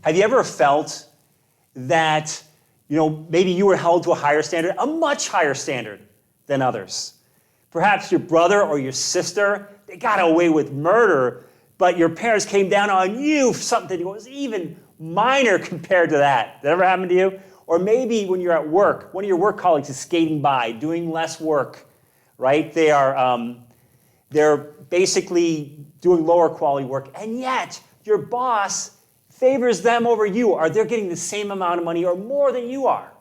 Have you ever felt that, maybe you were held to a higher standard, a much higher standard than others? Perhaps your brother or your sister, they got away with murder, but your parents came down on you for something that was even minor compared to that. Did that ever happen to you? Or maybe when you're at work, one of your work colleagues is skating by, doing less work, right? They're basically doing lower quality work, and yet your boss favors them over you, or they're getting the same amount of money or more than you are.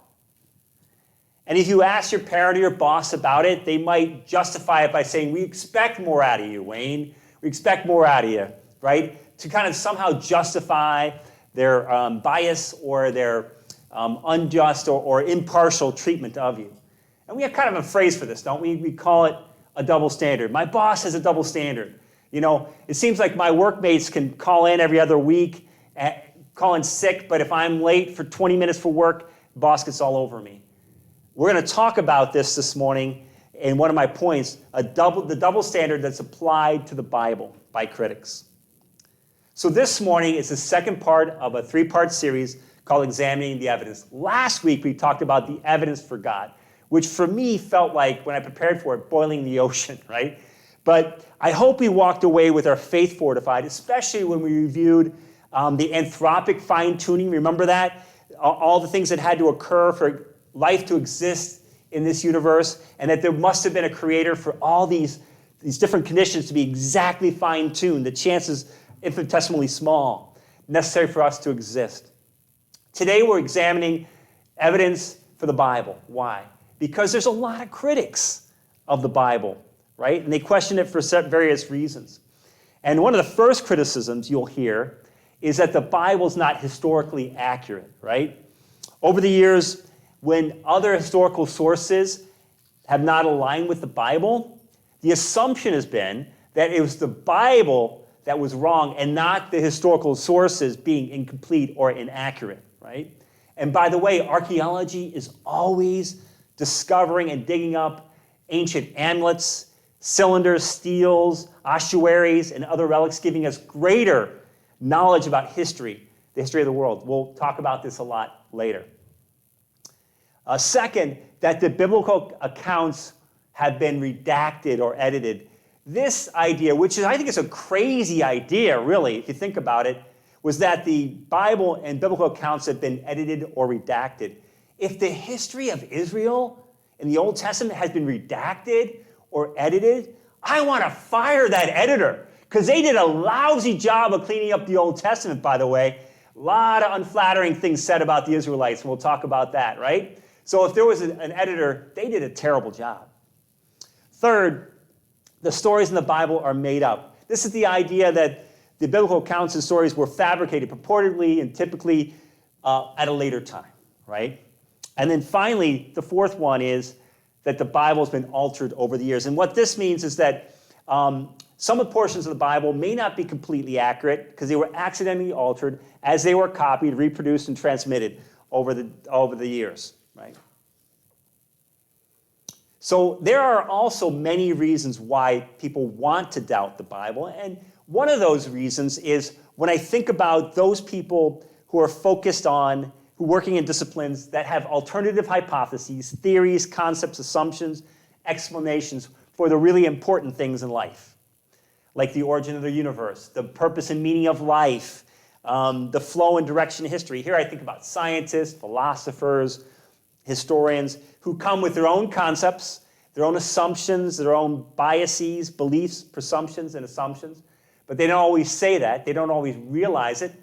And if you ask your parent or your boss about it, they might justify it by saying, we expect more out of you, Wayne. We expect more out of you, right? To kind of somehow justify their bias or their unjust or impartial treatment of you. And we have kind of a phrase for this, don't we? We call it a double standard. My boss has a double standard. It seems like my workmates can call in every other week, call in sick, but if I'm late for 20 minutes for work, the boss gets all over me. We're going to talk about this morning in one of my points, the double standard that's applied to the Bible by critics. So this morning is the second part of a three-part series called Examining the Evidence. Last week we talked about the evidence for God, which for me felt like, when I prepared for it, boiling the ocean, right? But I hope we walked away with our faith fortified, especially when we reviewed the anthropic fine-tuning. Remember that? All the things that had to occur for life to exist in this universe, and that there must have been a creator for all these different conditions to be exactly fine-tuned, the chances infinitesimally small, necessary for us to exist. Today we're examining evidence for the Bible. Why? Because there's a lot of critics of the Bible, right? And they question it for various reasons. And one of the first criticisms you'll hear is that the Bible's not historically accurate, right? Over the years, when other historical sources have not aligned with the Bible, the assumption has been that it was the Bible that was wrong and not the historical sources being incomplete or inaccurate, right? And by the way, archaeology is always discovering and digging up ancient amulets, cylinders, steels, ossuaries, and other relics, giving us greater knowledge about history, the history of the world. We'll talk about this a lot later. Second, that the biblical accounts have been redacted or edited. This idea, which I think is a crazy idea, really, if you think about it, was that the Bible and biblical accounts have been edited or redacted. If the history of Israel in the Old Testament has been redacted or edited, I want to fire that editor, because they did a lousy job of cleaning up the Old Testament, by the way. A lot of unflattering things said about the Israelites, and we'll talk about that, right? So if there was an editor, they did a terrible job. Third, the stories in the Bible are made up. This is the idea that the biblical accounts and stories were fabricated purportedly and typically at a later time, right? And then finally, the fourth one is that the Bible has been altered over the years. And what this means is that some of the portions of the Bible may not be completely accurate because they were accidentally altered as they were copied, reproduced, and transmitted over the years, right? So there are also many reasons why people want to doubt the Bible. And one of those reasons is when I think about those people who are focused on, who are working in disciplines that have alternative hypotheses, theories, concepts, assumptions, explanations for the really important things in life, like the origin of the universe, the purpose and meaning of life, the flow and direction of history. Here I think about scientists, philosophers, historians who come with their own concepts, their own assumptions, their own biases, beliefs, presumptions, and assumptions. But they don't always say that. They don't always realize it,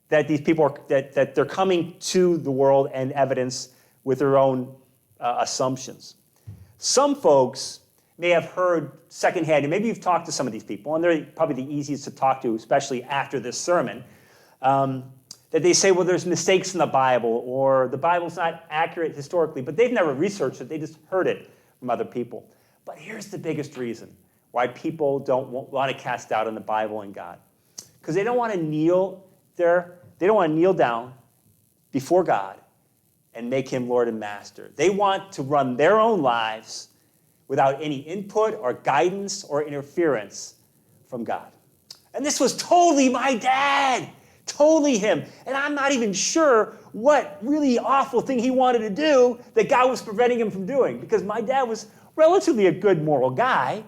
that these people are, that they're coming to the world and evidence with their own assumptions. Some folks may have heard secondhand, and maybe you've talked to some of these people, and they're probably the easiest to talk to, especially after this sermon, that they say, well, there's mistakes in the Bible, or the Bible's not accurate historically, but they've never researched it. They just heard it from other people. But here's the biggest reason why people don't want to cast doubt on the Bible and God. Because they don't want to kneel down before God and make him Lord and Master. They want to run their own lives without any input or guidance or interference from God. And this was totally my dad. Totally him. And I'm not even sure what really awful thing he wanted to do that God was preventing him from doing, because my dad was relatively a good moral guy,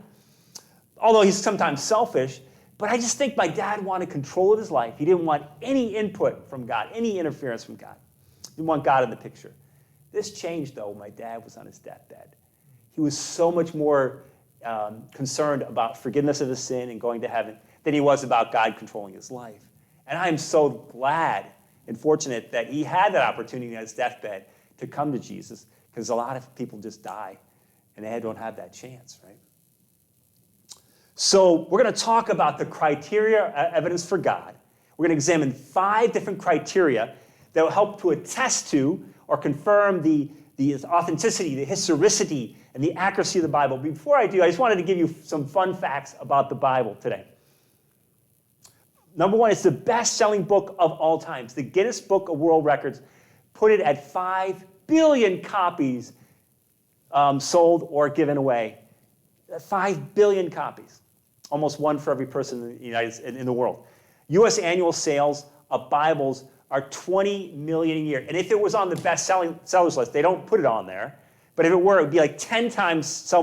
although he's sometimes selfish. But I just think my dad wanted control of his life. He didn't want any input from God, any interference from God. He didn't want God in the picture. This changed, though, when my dad was on his deathbed. He was so much more concerned about forgiveness of his sin and going to heaven than he was about God controlling his life. And I am so glad and fortunate that he had that opportunity on his deathbed to come to Jesus, because a lot of people just die and they don't have that chance, right? So we're going to talk about the criteria evidence for God. We're going to examine 5 different criteria that will help to attest to or confirm the authenticity, the historicity, and the accuracy of the Bible. Before I do, I just wanted to give you some fun facts about the Bible today. Number 1, it's the best-selling book of all times. The Guinness Book of World Records put it at 5 billion copies sold or given away. 5 billion copies. Almost one for every person in the world. U.S. annual sales of Bibles are 20 million a year. And if it was on the best-selling sellers list, they don't put it on there, but if it were, it would be like 10 times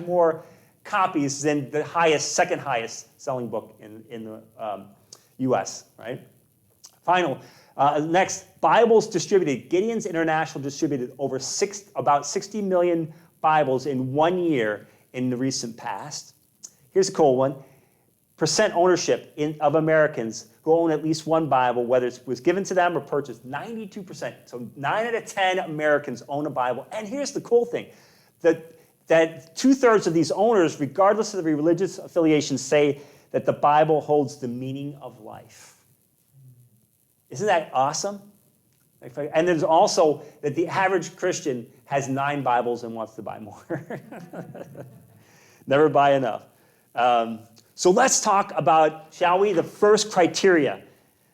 more copies than the second highest selling book in the U.S., right? Next, Bibles distributed. Gideon's International distributed about 60 million Bibles in 1 year in the recent past. Here's a cool one. Percent ownership of Americans who own at least one Bible, whether it was given to them or purchased, 92%. So 9 out of 10 Americans own a Bible. And here's the cool thing, that 2/3 of these owners, regardless of the religious affiliation, say that the Bible holds the meaning of life. Isn't that awesome? And there's also that the average Christian has 9 Bibles and wants to buy more. Never buy enough. So let's talk about, shall we, the first criteria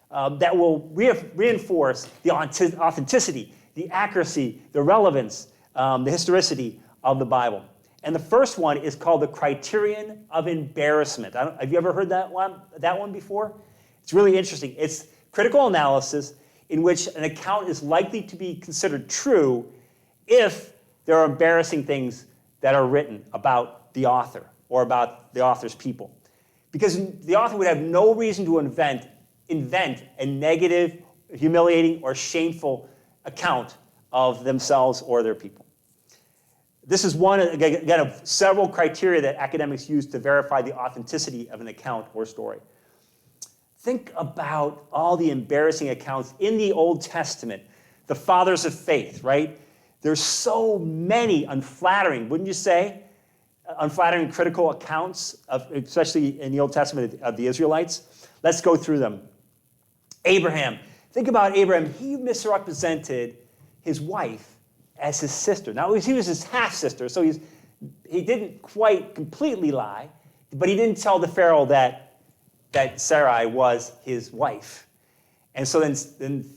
that will reinforce the authenticity, the accuracy, the relevance, the historicity of the Bible. And the first one is called the criterion of embarrassment. Have you ever heard that one before? It's really interesting. It's critical analysis in which an account is likely to be considered true if there are embarrassing things that are written about the author or about the author's people. Because the author would have no reason to invent a negative, humiliating, or shameful account of themselves or their people. This is one, again, of several criteria that academics use to verify the authenticity of an account or story. Think about all the embarrassing accounts in the Old Testament, the fathers of faith, right? There's so many unflattering, wouldn't you say? Unflattering critical accounts, especially in the Old Testament, of the Israelites. Let's go through them. Abraham. Think about Abraham. He misrepresented his wife as his sister. Now, he was his half-sister, so he didn't quite completely lie, but he didn't tell the Pharaoh that Sarai was his wife. And so then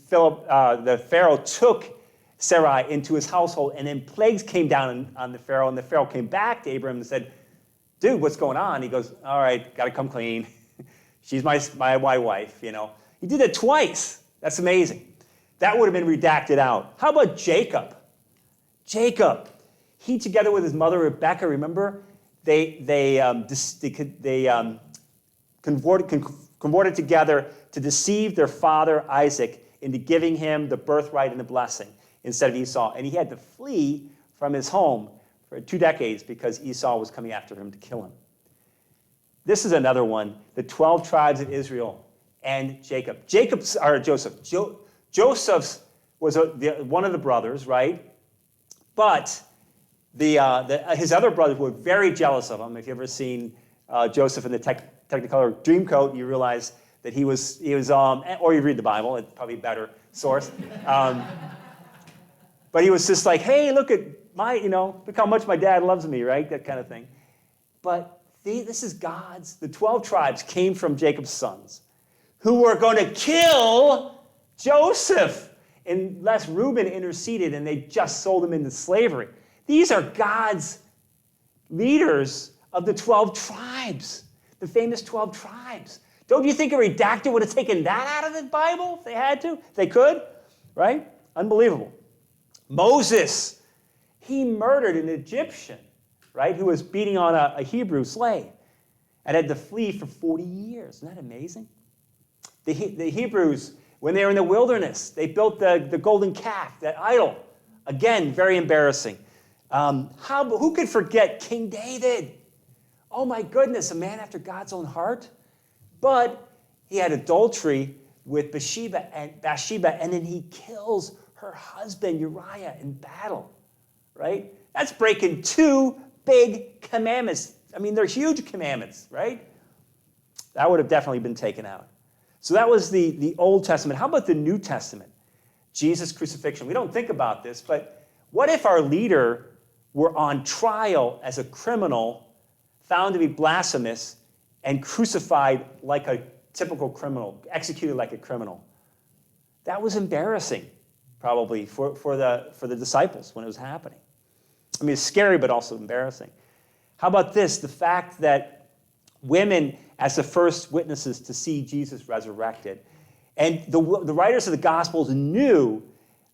the Pharaoh took Sarai into his household, and then plagues came down on the Pharaoh, and the Pharaoh came back to Abraham and said, dude, what's going on? He goes, all right, got to come clean. She's my wife, you know. He did it twice. That's amazing. That would have been redacted out. How about Jacob? Jacob, he together with his mother Rebecca, remember, they convorted together to deceive their father Isaac into giving him the birthright and the blessing instead of Esau. And he had to flee from his home for 2 decades because Esau was coming after him to kill him. This is another one, the 12 tribes of Israel and Jacob. Joseph. Joseph was one of the brothers, right? But his other brothers were very jealous of him. If you've ever seen Joseph in the Technicolor Dreamcoat, you realize that he was, or you read the Bible, it's probably a better source. But he was just like, hey, look at look how much my dad loves me, right? That kind of thing. But this is the 12 tribes came from Jacob's sons, who were going to kill Joseph unless Reuben interceded and they just sold him into slavery. These are God's leaders of the 12 tribes, the famous 12 tribes. Don't you think a redactor would have taken that out of the Bible if they had to? If they could, right? Unbelievable. Moses, he murdered an Egyptian, right, who was beating on a Hebrew slave and had to flee for 40 years. Isn't that amazing? The Hebrews, when they were in the wilderness, they built the golden calf, that idol. Again, very embarrassing. Who could forget King David? Oh my goodness, a man after God's own heart. But he had adultery with Bathsheba, and then he kills her husband Uriah in battle, right? That's breaking 2 big commandments. I mean, they're huge commandments, right? That would have definitely been taken out. So that was the Old Testament. How about the New Testament? Jesus' crucifixion. We don't think about this, but what if our leader were on trial as a criminal, found to be blasphemous, and crucified like a typical criminal, executed like a criminal? That was embarrassing, probably, for the disciples when it was happening. I mean, it's scary, but also embarrassing. How about this? The fact that women, as the first witnesses to see Jesus resurrected, and the writers of the Gospels knew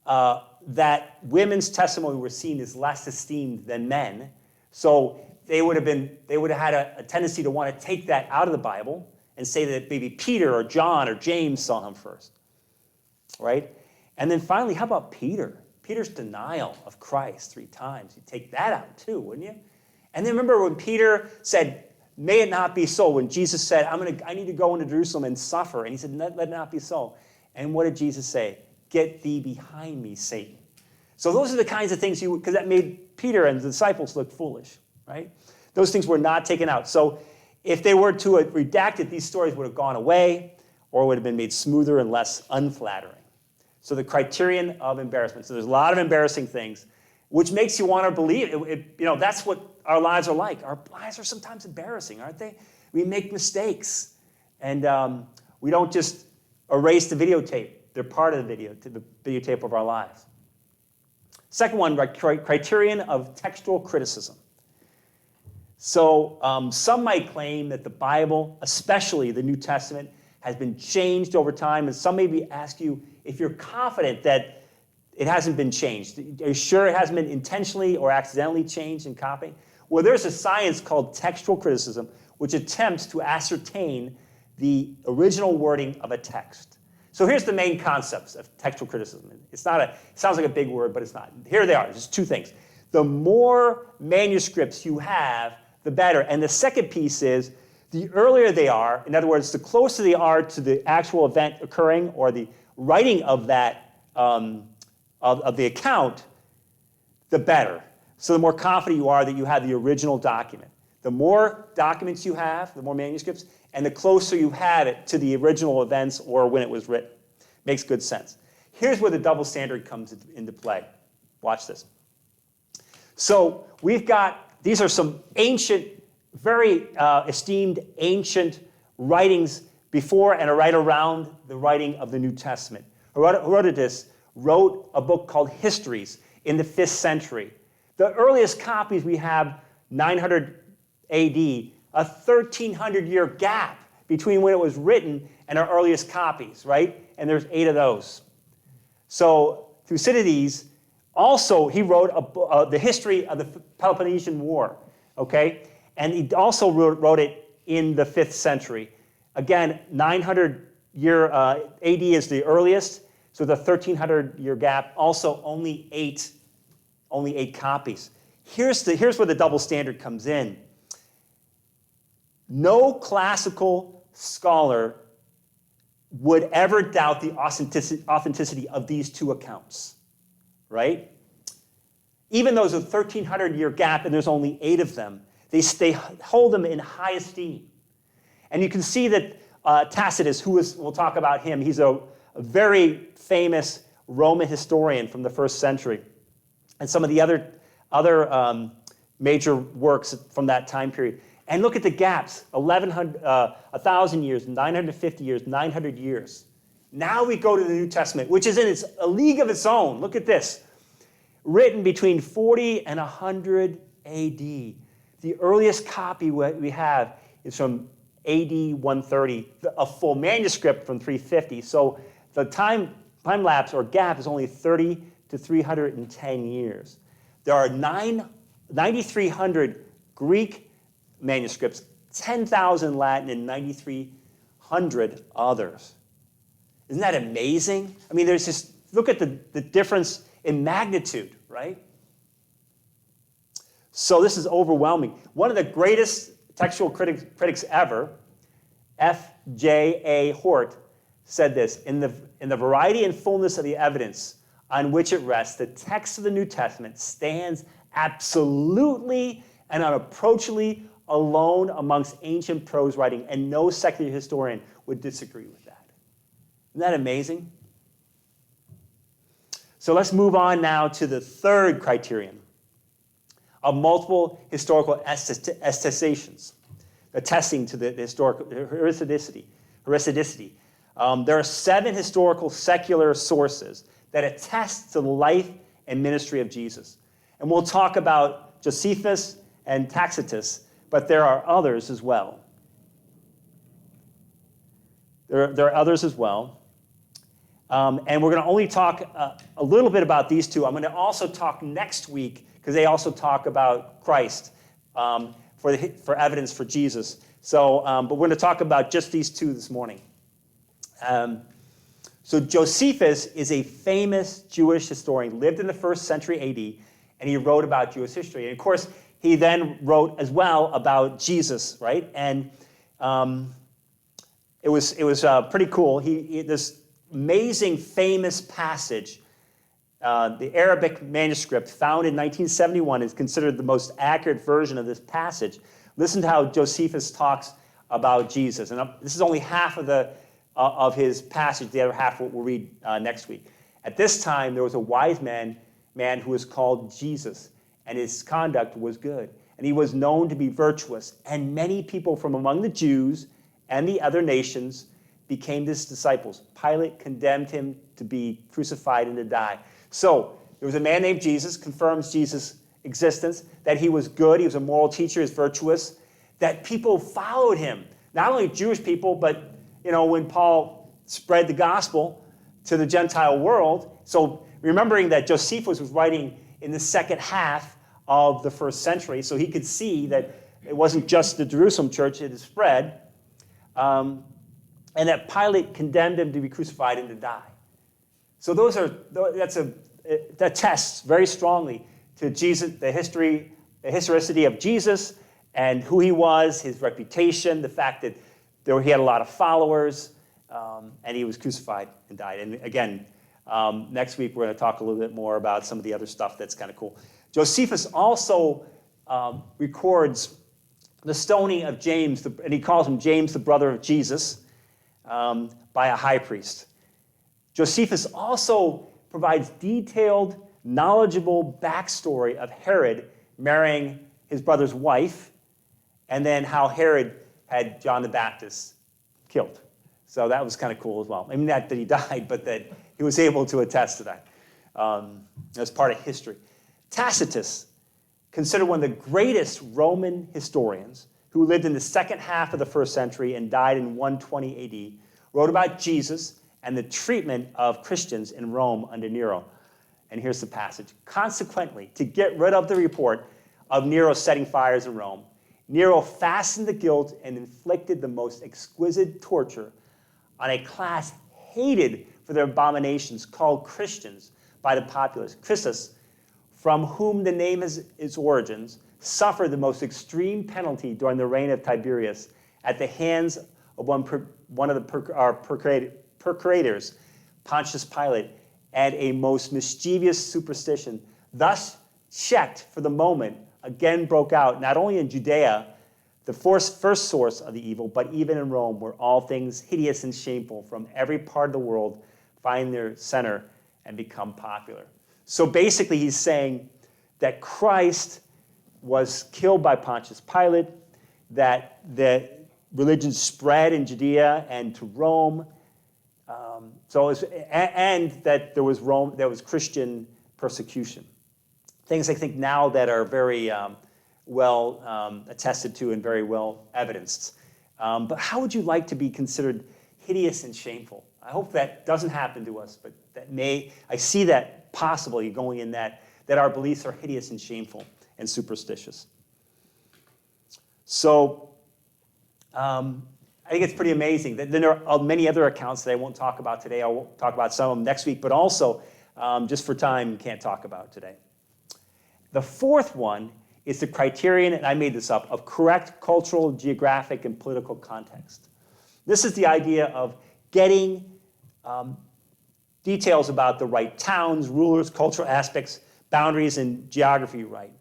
that women's testimony were seen as less esteemed than men, so they would have had a tendency to want to take that out of the Bible and say that maybe Peter or John or James saw him first, right? And then finally, how about Peter? Peter's denial of Christ 3 times. You'd take that out too, wouldn't you? And then remember when Peter said, "May it not be so," when Jesus said, I need to go into Jerusalem and suffer. And he said, let it not be so. And what did Jesus say? "Get thee behind me, Satan." So those are the kinds of things because that made Peter and the disciples look foolish, right? Those things were not taken out. So if they were to have redacted, these stories would have gone away or would have been made smoother and less unflattering. So the criterion of embarrassment. So there's a lot of embarrassing things, which makes you want to believe it. That's what our lives are like. Our lives are sometimes embarrassing, aren't they? We make mistakes, and we don't just erase the videotape. They're part of the videotape of our lives. Second one, criterion of textual criticism. So some might claim that the Bible, especially the New Testament, has been changed over time, and some maybe ask you if you're confident that it hasn't been changed. Are you sure it hasn't been intentionally or accidentally changed in copying? Well, there's a science called textual criticism, which attempts to ascertain the original wording of a text. So here's the main concepts of textual criticism. It sounds like a big word, but it's not. Here they are, just 2 things. The more manuscripts you have, the better. And the second piece is, the earlier they are, in other words, the closer they are to the actual event occurring or the writing of that, of the account, the better. So the more confident you are that you have the original document. The more documents you have, the more manuscripts, and the closer you have it to the original events or when it was written. Makes good sense. Here's where the double standard comes into play. Watch this. So these are some ancient, very esteemed ancient writings before and right around the writing of the New Testament. Herodotus wrote a book called Histories in the 5th century. The earliest copies we have, 900 AD, a 1,300-year gap between when it was written and our earliest copies, right? And there's 8 of those. So Thucydides, also, he wrote the history of the Peloponnesian War, okay? And he also wrote it in the 5th century. Again, 900-year AD is the earliest, so the 1,300-year gap, also only eight copies. Here's where the double standard comes in. No classical scholar would ever doubt the authenticity of these 2 accounts, right? Even though there's a 1,300-year gap and there's only 8 of them, they hold them in high esteem. And you can see that Tacitus, we'll talk about him, he's a very famous Roman historian from the 1st century. And some of the other major works from that time period. And look at the gaps, 1,000 years, 950 years, 900 years. Now we go to the New Testament, which is in a league of its own. Look at this. Written between 40 and 100 AD. The earliest copy we have is from AD 130, a full manuscript from 350. So the time lapse or gap is only 30 to 310 years. There are 9,300 Greek manuscripts, 10,000 Latin, and 9,300 others. Isn't that amazing? I mean, there's just, look at the difference in magnitude, right? So this is overwhelming. One of the greatest textual critics ever, F.J.A. Hort, said this, in the variety and fullness of the evidence on which it rests, the text of the New Testament stands absolutely and unapproachably alone amongst ancient prose writing, and no secular historian would disagree with that. Isn't that amazing? So let's move on now to the third criterion of multiple historical attestations, attesting to the historical historicity. There are 7 historical secular sources that attest to the life and ministry of Jesus. And we'll talk about Josephus and Tacitus, but there are others as well. There are others as well. And we're going to only talk a little bit about these two. I'm going to also talk next week, because they also talk about Christ for evidence for Jesus. So, but we're going to talk about just these two this morning. So Josephus is a famous Jewish historian, lived in the 1st century AD, and he wrote about Jewish history. And of course, he then wrote as well about Jesus, right? And it was pretty cool. This amazing, famous passage, the Arabic manuscript found in 1971 is considered the most accurate version of this passage. Listen to how Josephus talks about Jesus. And this is only half of his passage. The other half we'll read next week. At this time, there was a wise man who was called Jesus, and his conduct was good. And he was known to be virtuous. And many people from among the Jews and the other nations became his disciples. Pilate condemned him to be crucified and to die. So there was a man named Jesus, confirms Jesus' existence, that he was good, he was a moral teacher, he was virtuous, that people followed him. Not only Jewish people, but when Paul spread the gospel to the Gentile world. So remembering that Josephus was writing in the second half of the 1st century, so he could see that it wasn't just the Jerusalem church, it had spread. And that Pilate condemned him to be crucified and to die. So that attests very strongly to Jesus, the historicity of Jesus, and who he was, his reputation, the fact that he had a lot of followers, and he was crucified and died. And again, next week we're going to talk a little bit more about some of the other stuff that's kind of cool. Josephus also records the stoning of James, and he calls him James, the brother of Jesus, by a high priest. Josephus also provides detailed, knowledgeable backstory of Herod marrying his brother's wife, and then how Herod had John the Baptist killed. So that was kind of cool as well. I mean, not that he died, but that he was able to attest to that as part of history. Tacitus, considered one of the greatest Roman historians, who lived in the second half of the 1st century and died in 120 AD, wrote about Jesus and the treatment of Christians in Rome under Nero. And here's the passage. Consequently, to get rid of the report of Nero setting fires in Rome, Nero fastened the guilt and inflicted the most exquisite torture on a class hated for their abominations called Christians by the populace. Christus, from whom the name has its origins, suffered the most extreme penalty during the reign of Tiberius at the hands of one of the procurators, Pontius Pilate, and a most mischievous superstition, thus checked for the moment, again broke out, not only in Judea, the first source of the evil, but even in Rome, where all things hideous and shameful from every part of the world find their center and become popular. So basically he's saying that Christ was killed by Pontius Pilate, that the religion spread in Judea and to Rome, and that there was Christian persecution. Things I think now that are very well attested to and very well evidenced. But how would you like to be considered hideous and shameful? I hope that doesn't happen to us, but I see that possibly going in that our beliefs are hideous and shameful and superstitious. So I think it's pretty amazing. Then there are many other accounts that I won't talk about today. I will talk about some of them next week, but also, just for time, can't talk about today. The fourth one is the criterion, and I made this up, of correct cultural, geographic, and political context. This is the idea of getting details about the right towns, rulers, cultural aspects, boundaries, and geography right.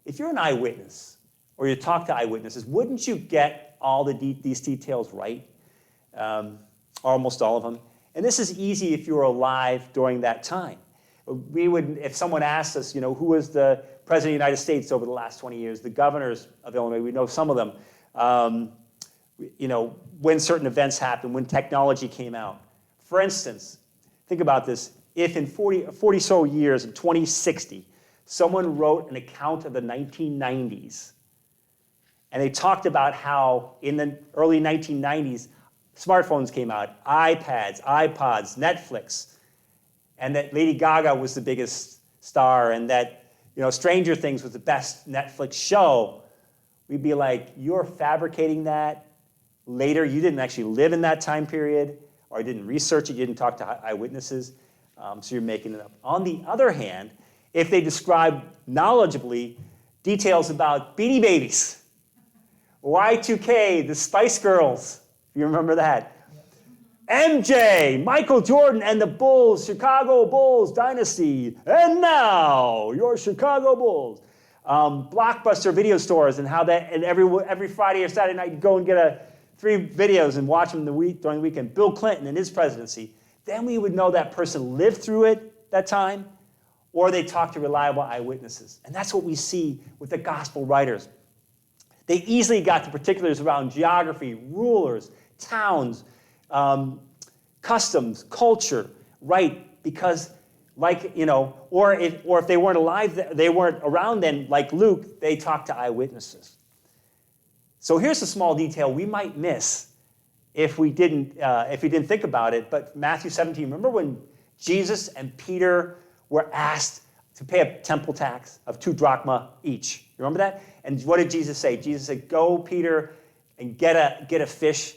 If you're an eyewitness, or you talk to eyewitnesses, wouldn't you get all these details right? Almost all of them. And this is easy if you were alive during that time. We would, if someone asked us, who was the president of the United States over the last 20 years, the governors of Illinois, we know some of them, when certain events happened, when technology came out. For instance, think about this. If in 40 so years, in 2060, someone wrote an account of the 1990s, and they talked about how in the early 1990s, smartphones came out, iPads, iPods, Netflix, and that Lady Gaga was the biggest star, and that Stranger Things was the best Netflix show, we'd be like, you're fabricating that later. You didn't actually live in that time period, or you didn't research it, you didn't talk to eyewitnesses, so you're making it up. On the other hand, if they describe knowledgeably details about Beanie Babies, Y2K, the Spice Girls, if you remember that, MJ, Michael Jordan, and the Bulls, Chicago Bulls dynasty. And now, your Chicago Bulls. Blockbuster video stores and how that, and every Friday or Saturday night, you go and get 3 videos and watch them during the weekend. Bill Clinton and his presidency. Then we would know that person lived through it that time, or they talked to reliable eyewitnesses. And that's what we see with the gospel writers. They easily got the particulars around geography, rulers, towns, customs, culture, right? Because, or if they weren't alive, they weren't around then, like Luke, they talked to eyewitnesses. So here's a small detail we might miss if we didn't think about it. But Matthew 17, remember when Jesus and Peter were asked to pay a temple tax of 2 drachma each? You remember that? And what did Jesus say? Jesus said, "Go, Peter, and get a fish,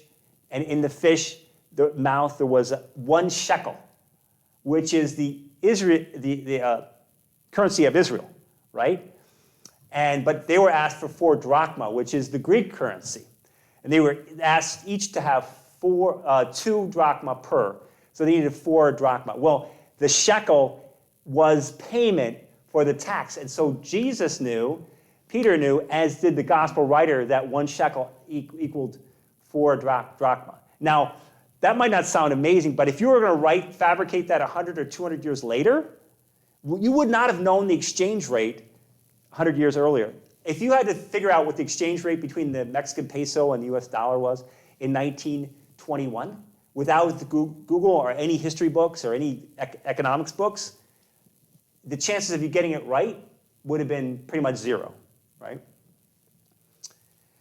and in the fish." The mouth, there was 1 shekel, which is the currency of Israel, right? But they were asked for 4 drachma, which is the Greek currency. And they were asked each to have 2 drachma per. So they needed 4 drachma. Well, the shekel was payment for the tax. And so Jesus knew, Peter knew, as did the gospel writer, that 1 shekel equaled 4 drachma. Now, that might not sound amazing, but if you were going to fabricate that 100 or 200 years later, you would not have known the exchange rate 100 years earlier. If you had to figure out what the exchange rate between the Mexican peso and the US dollar was in 1921, without the Google or any history books or any economics books, the chances of you getting it right would have been pretty much 0, right?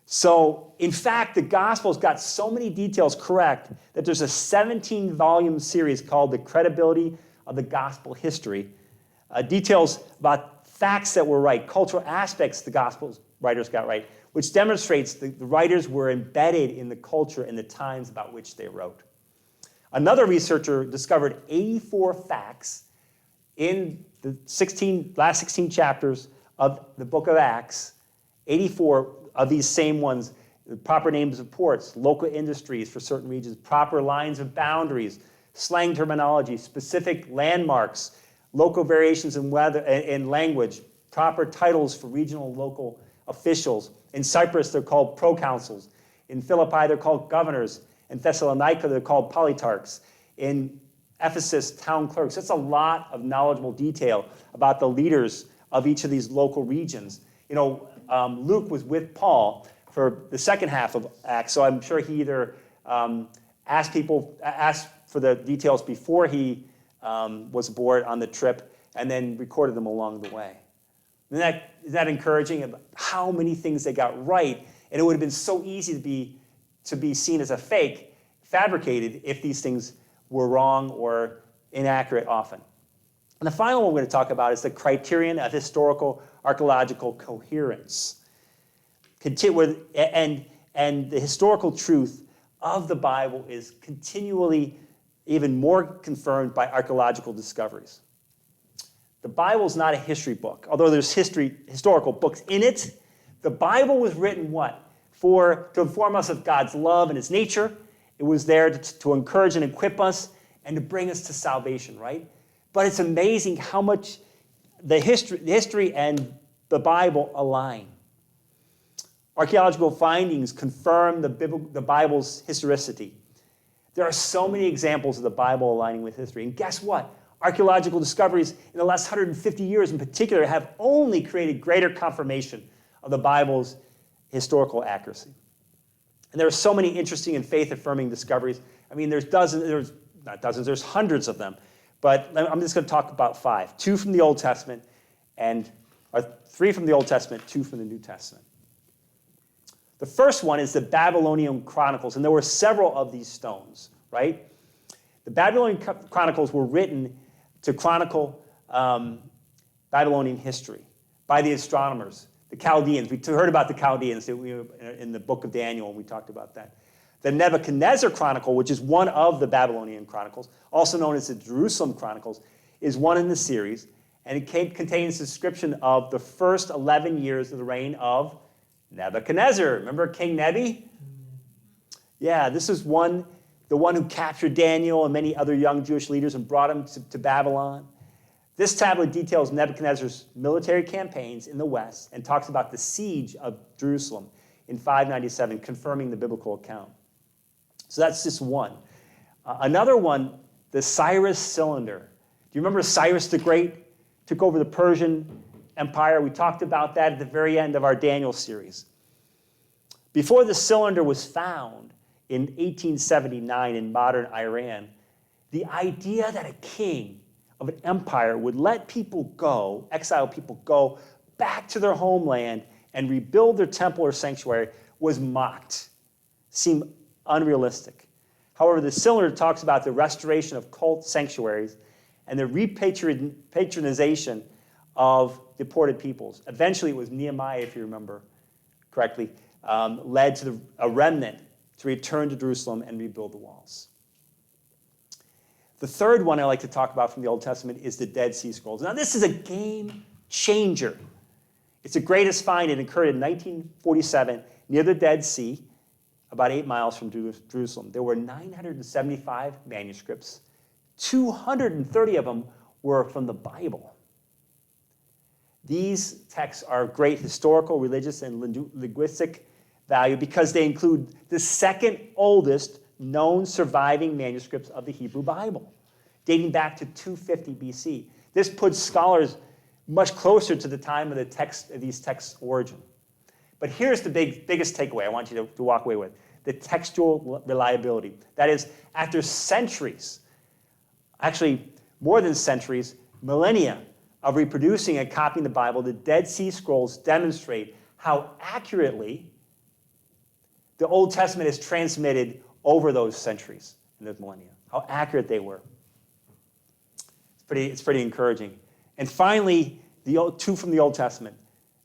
So, in fact, the Gospels got so many details correct that there's a 17-volume series called The Credibility of the Gospel History. Details about facts that were right, cultural aspects the Gospel writers got right, which demonstrates the writers were embedded in the culture and the times about which they wrote. Another researcher discovered 84 facts in the last 16 chapters of the book of Acts, 84 of these same ones, the proper names of ports, local industries for certain regions, proper lines of boundaries, slang terminology, specific landmarks, local variations in weather and language, proper titles for regional and local officials. In Cyprus, they're called proconsuls. In Philippi, they're called governors. In Thessalonica, they're called politarchs. In Ephesus, town clerks. That's a lot of knowledgeable detail about the leaders of each of these local regions. Luke was with Paul for the second half of Acts, so I'm sure he either asked for the details before he was aboard on the trip and then recorded them along the way. Isn't that encouraging about how many things they got right? And it would have been so easy to be seen as a fake, fabricated, if these things were wrong or inaccurate often. And the final one we're going to talk about is the criterion of historical archaeological coherence. And the historical truth of the Bible is continually even more confirmed by archaeological discoveries. The Bible is not a history book. Although there's historical books in it, the Bible was written what? To inform us of God's love and his nature. It was there to encourage and equip us and to bring us to salvation, right? But it's amazing how much the history and the Bible align. Archaeological findings confirm the Bible's historicity. There are so many examples of the Bible aligning with history. And guess what? Archaeological discoveries in the last 150 years in particular have only created greater confirmation of the Bible's historical accuracy. And there are so many interesting and faith-affirming discoveries. I mean, there's hundreds of them. But I'm just going to talk about 5. 2 from the Old Testament, or 3 from the Old Testament, 2 from the New Testament. The first one is the Babylonian Chronicles, and there were several of these stones, right? The Babylonian Chronicles were written to chronicle Babylonian history by the astronomers, the Chaldeans. We heard about the Chaldeans in the book of Daniel, and we talked about that. The Nebuchadnezzar Chronicle, which is one of the Babylonian Chronicles, also known as the Jerusalem Chronicles, is one in the series, and it contains a description of the first 11 years of the reign of Nebuchadnezzar. Remember King Nebi? Yeah, this is the one who captured Daniel and many other young Jewish leaders and brought them to Babylon. This tablet details Nebuchadnezzar's military campaigns in the west and talks about the siege of Jerusalem in 597, confirming the biblical account. So that's just one. Another one, the Cyrus Cylinder. Do you remember Cyrus the Great took over the Persian Empire? We talked about that at the very end of our Daniel series. Before the cylinder was found in 1879 in modern Iran, the idea that a king of an empire would let people go, exiled people go back to their homeland and rebuild their temple or sanctuary was mocked, seemed unrealistic. However, the cylinder talks about the restoration of cult sanctuaries and the repatronization of deported peoples. Eventually, it was Nehemiah, if you remember correctly, led to a remnant to return to Jerusalem and rebuild the walls. The third one I like to talk about from the Old Testament is the Dead Sea Scrolls. Now, this is a game changer. It's the greatest find. It occurred in 1947 near the Dead Sea, about 8 miles from Jerusalem. There were 975 manuscripts. 230 of them were from the Bible. These texts are of great historical, religious, and linguistic value because they include the second oldest known surviving manuscripts of the Hebrew Bible, dating back to 250 BC. This puts scholars much closer to the time of these texts' origin. But here's the biggest takeaway I want you to walk away with: the textual reliability. That is, after centuries, actually more than centuries, millennia of reproducing and copying the Bible, the Dead Sea Scrolls demonstrate how accurately the Old Testament is transmitted over those centuries and those millennia, how accurate they were. It's pretty encouraging. And finally, the 2 from the Old Testament.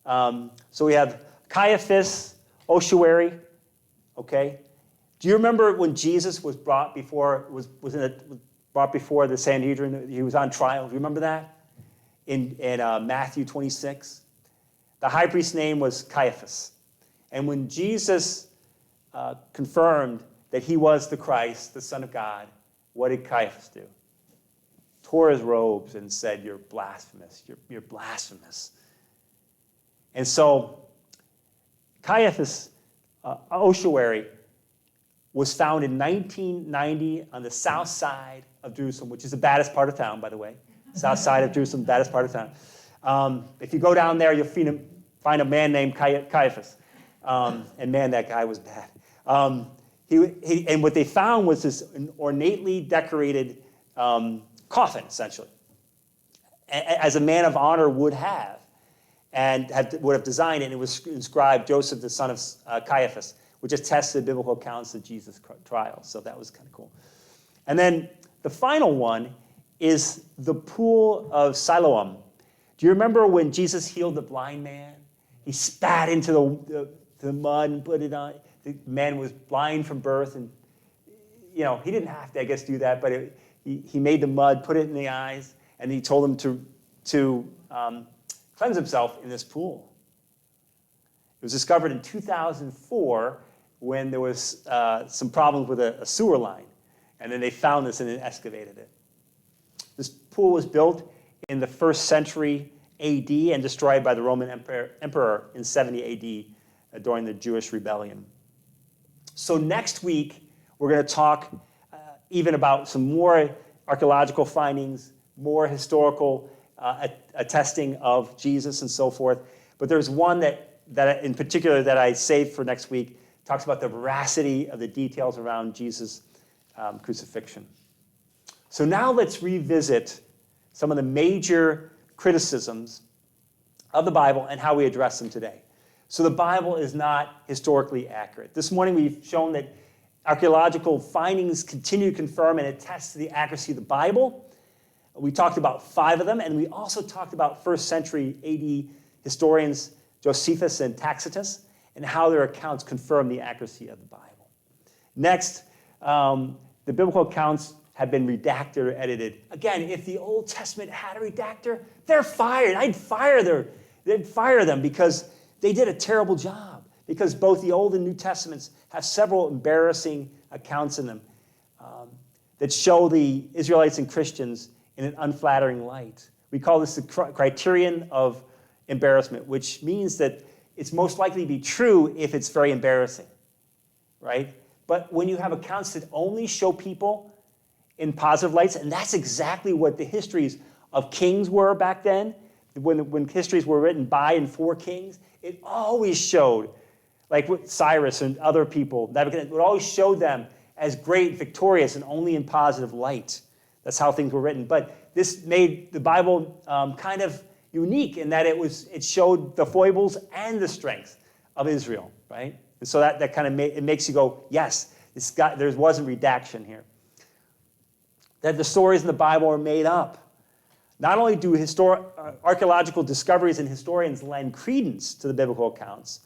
So we have Caiaphas, ossuary. Okay, do you remember when Jesus was brought before the Sanhedrin? He was on trial. Do you remember that in Matthew 26? The high priest's name was Caiaphas, and when Jesus confirmed that he was the Christ, the Son of God, what did Caiaphas do? Tore his robes and said, "You're blasphemous. You're blasphemous." And so Caiaphas, ossuary, was found in 1990 on the south side of Jerusalem, which is the baddest part of town, by the way. South side of Jerusalem, baddest part of town. If you go down there, you'll find a man named Caiaphas. And man, that guy was bad. And what they found was this ornately decorated coffin, essentially, as a man of honor would have, and would have designed it. And it was inscribed Joseph, the son of Caiaphas, which attests to the biblical accounts of Jesus' trials. So that was kind of cool. And then the final one is the pool of Siloam. Do you remember when Jesus healed the blind man? He spat into the mud and put it on. The man was blind from birth, and he didn't have to, I guess, do that, but he made the mud, put it in the eyes, and he told him to cleanse himself in this pool. It was discovered in 2004 when there was some problems with a sewer line, and then they found this and then excavated it. This pool was built in the 1st century AD and destroyed by the Roman emperor in 70 AD during the Jewish rebellion. So next week, we're going to talk even about some more archaeological findings, more historical attesting of Jesus and so forth. But there's one that in particular that I saved for next week, talks about the veracity of the details around Jesus' crucifixion. So now let's revisit some of the major criticisms of the Bible and how we address them today. So the Bible is not historically accurate. This morning we've shown that archaeological findings continue to confirm and attest to the accuracy of the Bible. We talked about 5 of them, and we also talked about 1st century AD historians Josephus and Tacitus and how their accounts confirm the accuracy of the Bible. Next, the biblical accounts have been redacted or edited. Again, if the Old Testament had a redactor, they're fired. They'd fire them because they did a terrible job. Because both the Old and New Testaments have several embarrassing accounts in them that show the Israelites and Christians in an unflattering light. We call this the criterion of embarrassment, which means that it's most likely to be true if it's very embarrassing, right? But when you have accounts that only show people in positive lights, and that's exactly what the histories of kings were back then, when histories were written by and for kings, it always showed, like with Cyrus and other people, it would always show them as great, victorious, and only in positive light. That's how things were written. But this made the Bible kind of unique in that it showed the foibles and the strength of Israel, right? And so that kind of it makes you go, yes, there wasn't redaction here. That the stories in the Bible are made up. Not only do archaeological discoveries and historians lend credence to the biblical accounts,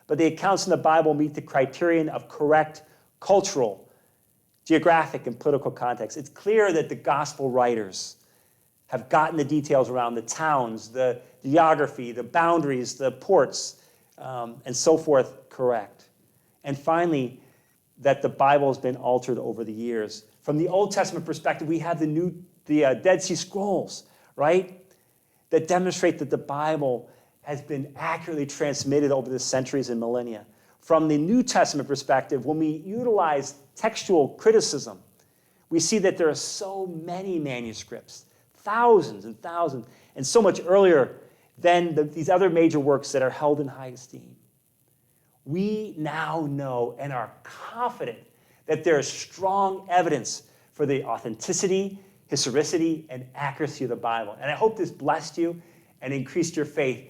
but the accounts in the Bible meet the criterion of correct cultural, geographic, and political context. It's clear that the gospel writers have gotten the details around the towns, the geography, the boundaries, the ports, and so forth correct. And finally, that the Bible has been altered over the years. From the Old Testament perspective, we have the Dead Sea Scrolls, right, that demonstrate that the Bible has been accurately transmitted over the centuries and millennia. From the New Testament perspective, when we utilize textual criticism, we see that there are so many manuscripts, thousands and thousands, and so much earlier than these other major works that are held in high esteem. We now know and are confident that there is strong evidence for the authenticity, historicity, and accuracy of the Bible. And I hope this blessed you and increased your faith